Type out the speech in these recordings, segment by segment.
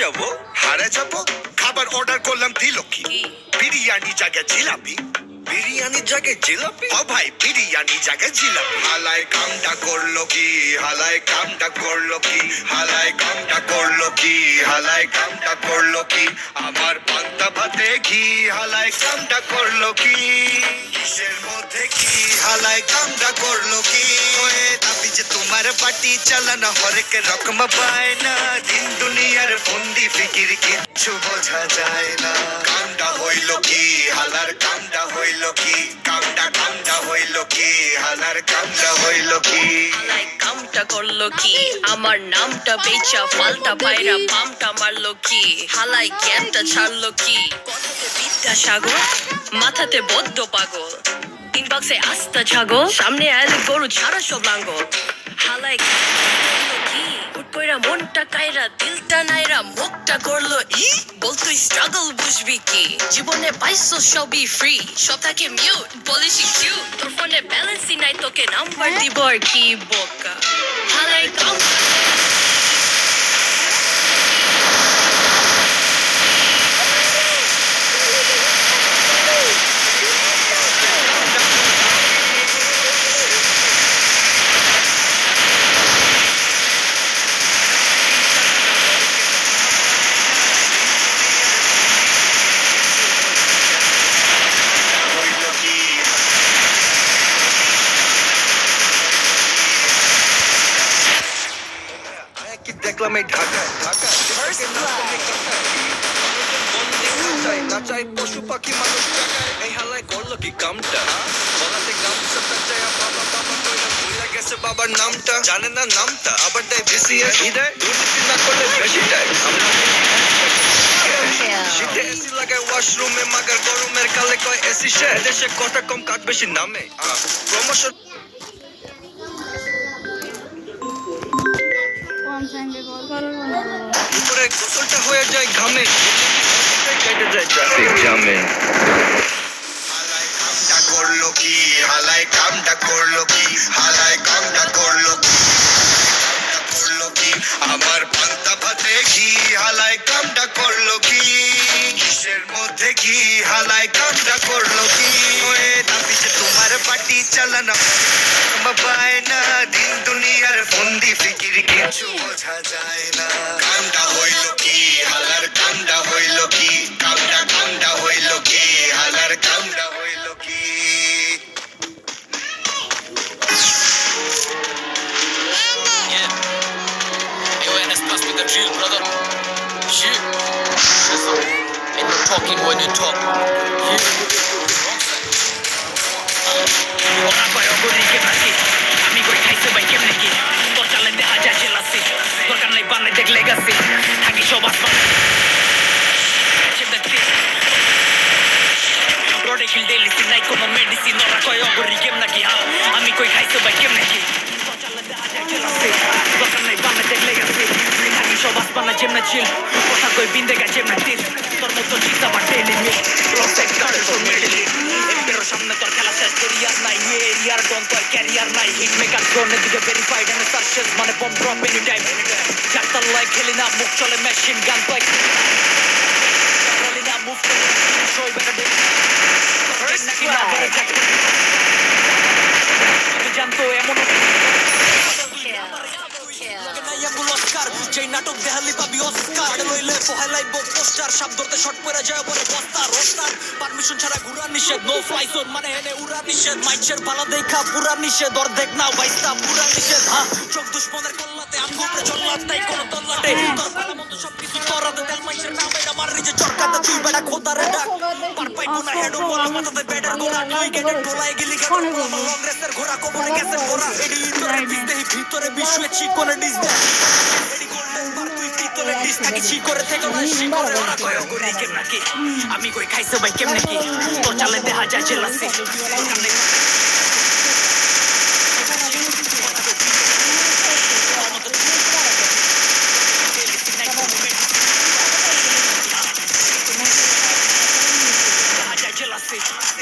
যাব? হারা যাবো? খাবার অর্ডার করলাম দিল কি? বিরিয়ানি জায়গায় জিলাপি। বিরিয়ানির জায়গায় জিলাপি? ও ভাই বিরিয়ানি জায়গায় জিলাপি। হালায় কামটা করলো কি? হালায় কামটা করলো কি? হালায় কামটা করলো কি? হালায় কামটা করলো কি? আমার পান্তা ভাতে ঘি হালায় কামটা করলো কি? কিসের মধ্যে কি হালায় কামটা করলো কি? ওয়ে দাবি যে তোমার পার্টি চালানো হরেক রকম বায়না। দিন দুনিয়ার ফন্দি ফিকির কিচ্ছু বোঝা যায় না। কামটা হইল কি? হালার কামটা হইল কি? কামটা হইল কি? হালার কামটা হইল কি? হালাই কামটা করলো কি? আমার নামটা বেচা ফালটা পায়রা পামটা মারলো কি? হালাই জ্ঞানটা ছাড়লো কি? কথাতে বিদ্যাসাগর, মাথাতে বদ্ধ পাগল, ইনবক্সে আস্তা ছাগল, সামনে আইলে গরু ছাড়া সব লাঙ্গল। হালাই করলো কি? হুট কইরা মনটা কায়রা দিলটা নাইরা মুখটা করলো ই। বলতো স্ট্রাগল বুঝবি কি? জীবনে পাইছো সবই ফ্রি, সব থাকে মিউট বলিস কিউট। তোর ফোনে ব্যালেন্সই নাই, তোকে নাম্বার দিব আর কি বোকা। হালাই কাম হইল কি? কি দেখলাম এই ঢাকায় ঢাকায় না চাই পশু পাখি মানুষ টাকায়। এই হালায় করলো কি কামটা? বলাতে গামছাটা চাই বাবা বাবা কইরা ভুলে গেছে বাবার নামটা। জানে না নামটা আবার দেয় বিসিএস। দেয় দুর্নীতি না করলে বেশি দেয়। শীতে এসি লাগায় ওয়াশরুমে মাগার গরমের কালে কয় এসি সে। দেশে কটা কম কাঠ বেশি নামে প্রমোশন। উপরে গোসলটা হয়ে যায় ঘামে, কেটে যায় ট্রাফিক জ্যামে। হালায় কামটা করলো কি? হালায় কামটা করলো কি? হালায় কামটা করলো কি? কামটা করলো কি? আমার পান্তা ভাতে ঘি হালায় কামটা করলো কি? কিসের মধ্যে কি হালায় কামটা করলো কি? ওয়ে দাবি যে তোমার পার্টি চালানো বায়না। দিন দুনিয়ার ফন্দি ফিকির কিছু বোঝা যায় না। কামটা হইল কি? হালার কামটা হইল কি? কামটা হইল কি? হালার কামটা হইল কি? Yeah. Yo, and that's plus with the drill, brother. Shit. Listen. Ain't no talking when you talk. Yeah. ওরা কয় অগরি কে নাকি আমি কই খাইছে ভাই কেমনে কি তোর চালে দেখা যায় জেলাসি দরকার নাই বানাই দেখ লেগাসি থাকি সব আসমান রোডে কিল ডেলিসি নাই কোনো মেডিসিন ওরা কয় অগরি কেম নাকি আমি কই খাইছে ভাই কেমনে কি তোর চালে দেখা যায় জেলাসি দরকার নাই বানাই দেখ লেগাসি থাকি সব আসমান যেমনে চিল কথা কই বিন্দে গা যেমনে তিল তোর মতো চিন্তা বা ডেলি মিল প্রসেক্ট কার তোর মেডেলি এমপেরো সামনে তোর খেলা শেষ করিয়ার নাই এরিয়ার ডন তোর ক্যারিয়ার নাই হিট মেকার জোনে দিকে ভেরিফাইড এন্ড সার্চেস মানে বম ড্রপ এনি টাইম চারটার লাই খেলি না মুখ চলে মেশিন গান তোর খেলি না মুভ করে শোই বেটা ডে নাকি না বড় জ্যাক জানতো এমন যেই নাটক দেখালি পাবি অস্কার লইলে পহেলাই পোস্টার সাপ ধরতে শট পরে যায় পরে বস্তা রোস্টার পারমিশন ছাড়া ঘুরা নিষেধ নো ফ্লাই জোন মানে এনে উড়া নিষেধ মাইচের ভালো দেখা পুরা নিষেধ অর্ধেক নাও বাইস্তা পুরা নিষেধ হ্যাঁ চোখ দুশ্মনের কল্লাতে আঙ্গুরে জল্লাদ নাই কোনো তল্লাটে তোর ভালো মতো সবকিছু তোরাতে তেল মাইচের নাম এটা মার নিজে চরকাতে তুই বেড়া খোদারে ডাক পারপাই গুনা হেড বলা মাথাতে বেডের গোলা তুই গেটের টোলায় গেলি কেন লং রেসের ঘোড়া কবরে গেছে ঘোড়া এডি তোরে বিস্তে ভিতরে বিশ্বে চিকনে ডিস দে আমি কই খাইছে ভাই কেমনে কি তোর চালে দেখা যায় জেলাসি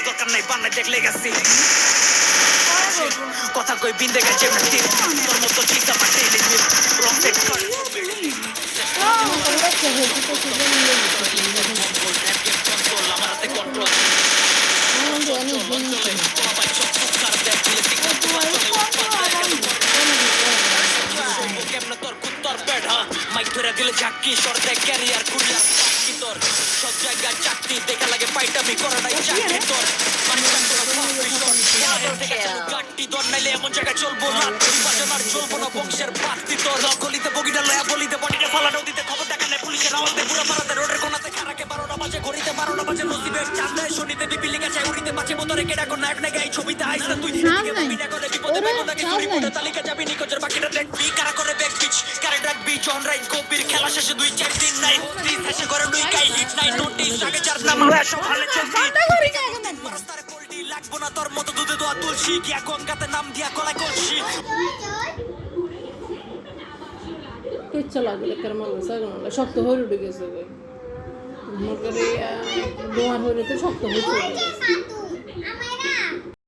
দরকার নাই বান্না দেখলে গেছি কথা কই বিন্দে গেছে তোর মতো চিন্তা পাঠিয়ে রং সেট কর মাইক ধরে দিলে ঝাঁকি সরতে ক্যারিয়ার কুরিয়ার চাকরি তোর সব জায়গায় চাকরি দেখা লাগে পাইটামি করে নাই চাকরি তোর গাড়ি তোর নাইলে এমন জায়গায় চলবো না বাজানার চলবো না বংশের প্রার্থী তোর গলিতে বগিটা লয়া বলিতে বডিটা ফালা নদীতে খবর দেখা নেই পুলিশের আওয়াজে পুরো মারাতে রোডের কোনাতে খারাকে 12টা বাজে ঘড়িতে 12টা বাজে নসিবের চাঁদে শনিতে বিপিলি গাছে উড়িতে বাঁচে মোতরে কেডা কোন নায়ক নায়িকা এই ছবিতে আইসা তুই বিনা করে বিপদে পাবো নাকি চুরি করে তালিকা যাবি নিকজের বাকিটা দেখবি কারা করে ব্যাক পিচ কারে ডাকবি জন রাইট কবির খেলা শেষে 2-4 দিন নাই প্লিজ শেষে করে দুই কাই হিট নাই নোটিস আগে যার নাম লয়া সব হালে চলবি রাস্তার কোল্ডি লাগবো না তোর মতো দুধে দোয়া তুলসী গিয়া গঙ্গাতে নাম দিয়া কলাই কলসি কিচ্ছা লাগলে কার মানুষ শক্ত হয়ে উঠে গেছে মনে করে দোয়ার হয়ে তো শক্ত হয়ে চলে গেছে